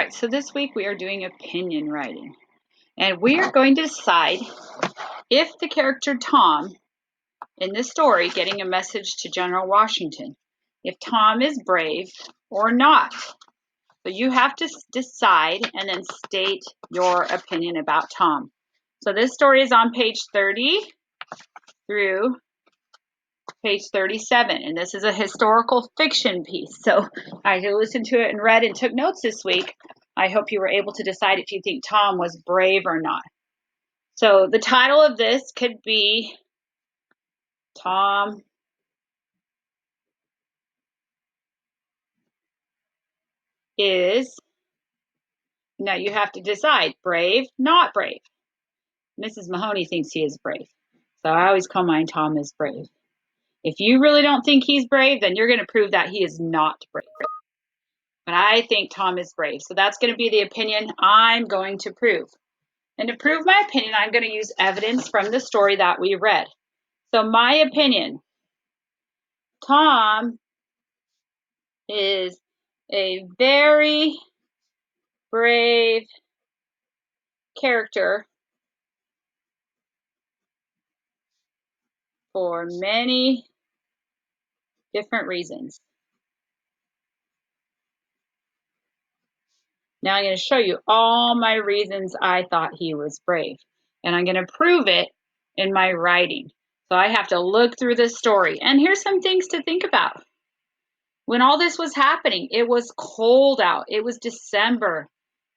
right, so this week we are doing opinion writing. And we are going to decide if the character Tom in this story getting a message to General Washington, if Tom is brave or not. So you have to decide and then state your opinion about Tom. So this story is on page 30 through page 37, and this is a historical fiction piece. So I listened to it and read and took notes this week. I hope you were able to decide if you think Tom was brave or not. So the title of this could be Tom is, now you have to decide, brave, not brave. Mrs. Mahoney thinks he is brave. So I always call mine Tom is brave. If you really don't think he's brave, then you're going to prove that he is not brave. But I think Tom is brave. So that's going to be the opinion I'm going to prove. And to prove my opinion, I'm going to use evidence from the story that we read. So my opinion, Tom is a very brave character for many different reasons. Now I'm going to show you all my reasons I thought he was brave. And I'm going to prove it in my writing. So I have to look through this story. And here's some things to think about. When all this was happening, it was cold out. It was December.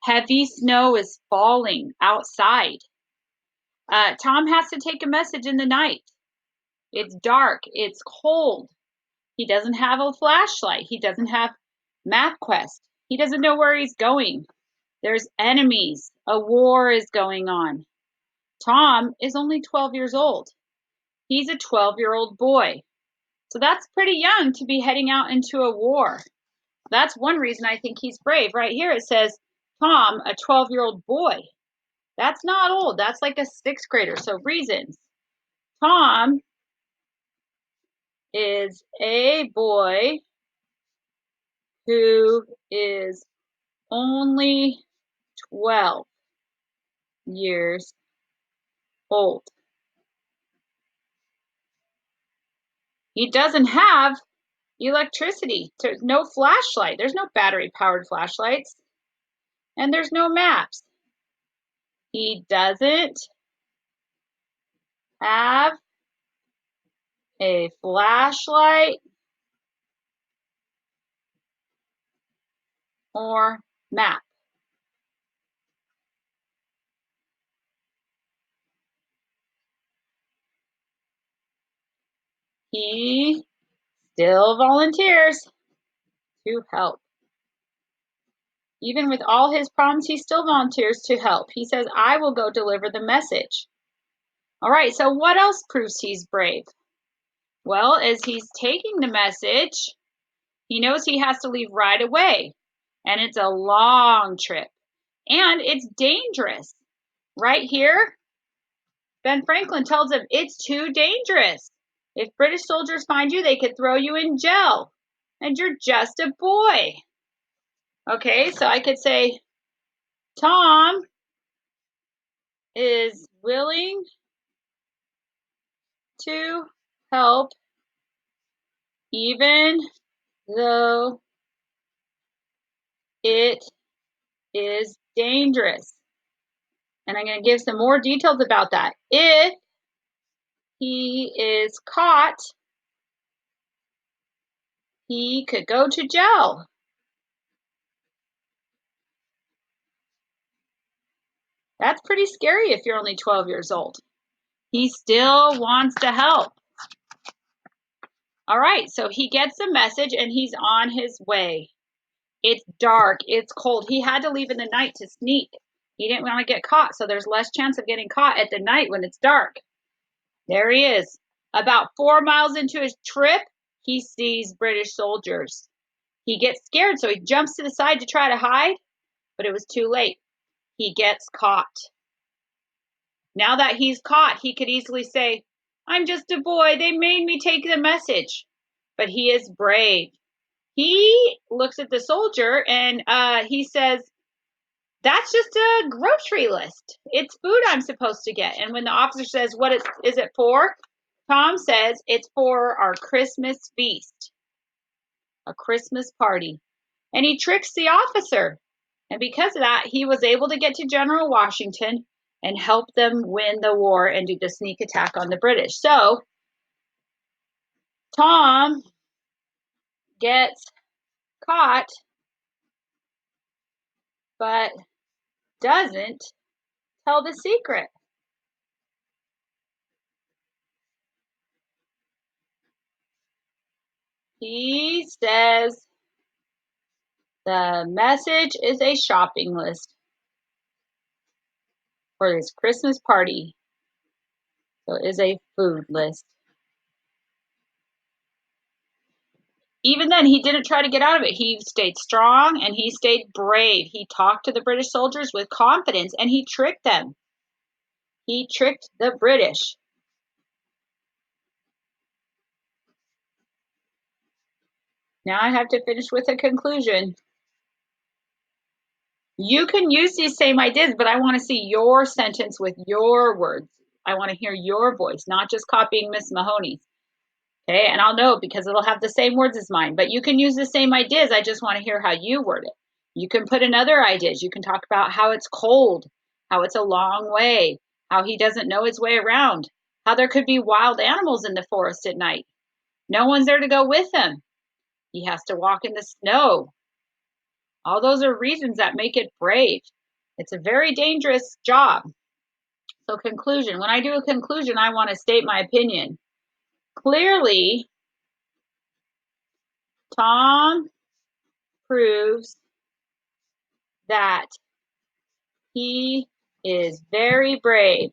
Heavy snow is falling outside. Tom has to take a message in the night. It's dark. It's cold. He doesn't have a flashlight. He doesn't have MapQuest. He doesn't know where he's going. There's enemies. A war is going on. Tom is only 12 years old. He's a 12-year-old boy. So that's pretty young to be heading out into a war. That's one reason I think he's brave. Right here it says, Tom, a 12-year-old boy. That's not old. That's like a sixth grader. So reasons. Tom is a boy who is only 12 years old. He doesn't have electricity. There's no flashlight. There's no battery-powered flashlights. And there's no maps. He doesn't have a flashlight or map. He still volunteers to help. Even with all his problems, he still volunteers to help. He says, I will go deliver the message. All right, so what else proves he's brave? Well, as he's taking the message, he knows he has to leave right away. And it's a long trip. And it's dangerous. Right here, Ben Franklin tells him it's too dangerous. If British soldiers find you, they could throw you in jail. And you're just a boy. Okay, so I could say, Tom is willing to help even though it is dangerous. And I'm going to give some more details about that. If he is caught, he could go to jail. That's pretty scary if you're only 12 years old. He still wants to help. All right, so he gets the message and he's on his way. It's dark, it's cold. He had to leave in the night to sneak. He didn't want to get caught, so there's less chance of getting caught at the night when it's dark. There he is. About 4 miles into his trip, he sees British soldiers. He gets scared, so he jumps to the side to try to hide, but it was too late. He gets caught. Now that he's caught, he could easily say, I'm just a boy. They made me take the message. But he is brave. He looks at the soldier and he says, That's just a grocery list. It's food I'm supposed to get. And when the officer says, what is it for? Tom says, it's for our Christmas feast, a Christmas party. And he tricks the officer. And because of that, he was able to get to General Washington and help them win the war and do the sneak attack on the British. So Tom gets caught, but doesn't tell the secret. He says the message is a shopping list for his Christmas party. So it is a food list. Even then, he didn't try to get out of it. He stayed strong and he stayed brave. He talked to the British soldiers with confidence and he tricked them. He tricked the British. Now I have to finish with a conclusion. You can use these same ideas, but I want to see your sentence with your words. I want to hear your voice, not just copying Miss Mahoney's. Okay, and I'll know because it'll have the same words as mine, but you can use the same ideas. I just want to hear how you word it. You can put in other ideas. You can talk about how it's cold, how it's a long way, how he doesn't know his way around, how there could be wild animals in the forest at night. No one's there to go with him. He has to walk in the snow. All those are reasons that make it brave. It's a very dangerous job. So, conclusion. When I do a conclusion, I want to state my opinion. Clearly, Tom proves that he is very brave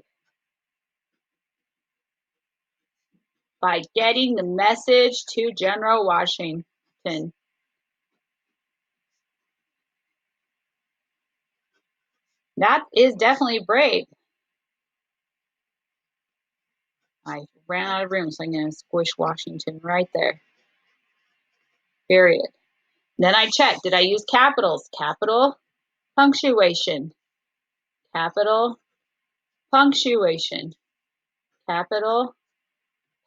by getting the message to General Washington. That is definitely brave. I ran out of room, so I'm going to squish Washington right there. Period. Then I checked. Did I use capitals? Capital, punctuation. Capital, punctuation. Capital,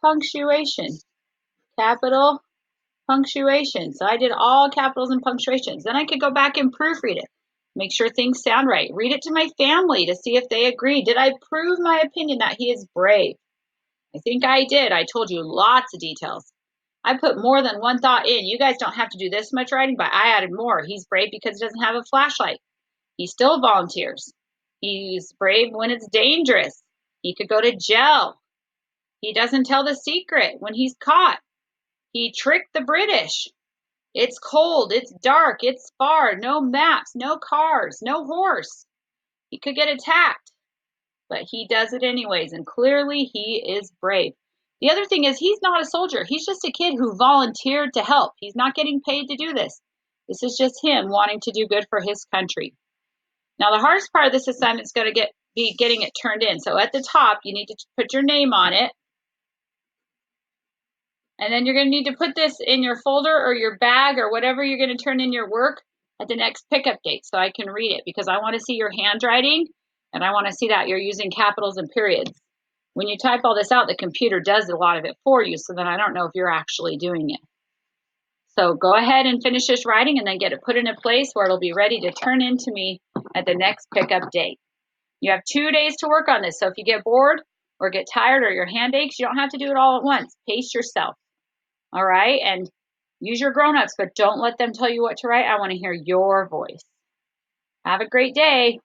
punctuation. Capital, punctuation. So I did all capitals and punctuations. Then I could go back and proofread it. Make sure things sound right. Read it to my family to see if they agree. Did I prove my opinion that he is brave? I think I did. I told you lots of details. I put more than one thought in. You guys don't have to do this much writing, but I added more. He's brave because he doesn't have a flashlight. He still volunteers. He's brave when it's dangerous. He could go to jail. He doesn't tell the secret when he's caught. He tricked the British. It's cold, it's dark, it's far, no maps, no cars, no horse. He could get attacked, but he does it anyways, and clearly he is brave. The other thing is he's not a soldier. He's just a kid who volunteered to help. He's not getting paid to do this. This is just him wanting to do good for his country. Now, the hardest part of this assignment is going to be getting it turned in. So at the top, you need to put your name on it. And then you're going to need to put this in your folder or your bag or whatever you're going to turn in your work at the next pickup date so I can read it because I want to see your handwriting and I want to see that you're using capitals and periods. When you type all this out, the computer does a lot of it for you, so then I don't know if you're actually doing it. So go ahead and finish this writing and then get it put in a place where it'll be ready to turn in to me at the next pickup date. You have 2 days to work on this, so if you get bored or get tired or your hand aches, you don't have to do it all at once. Pace yourself. All right, and use your grown-ups, but don't let them tell you what to write. I want to hear your voice. Have a great day.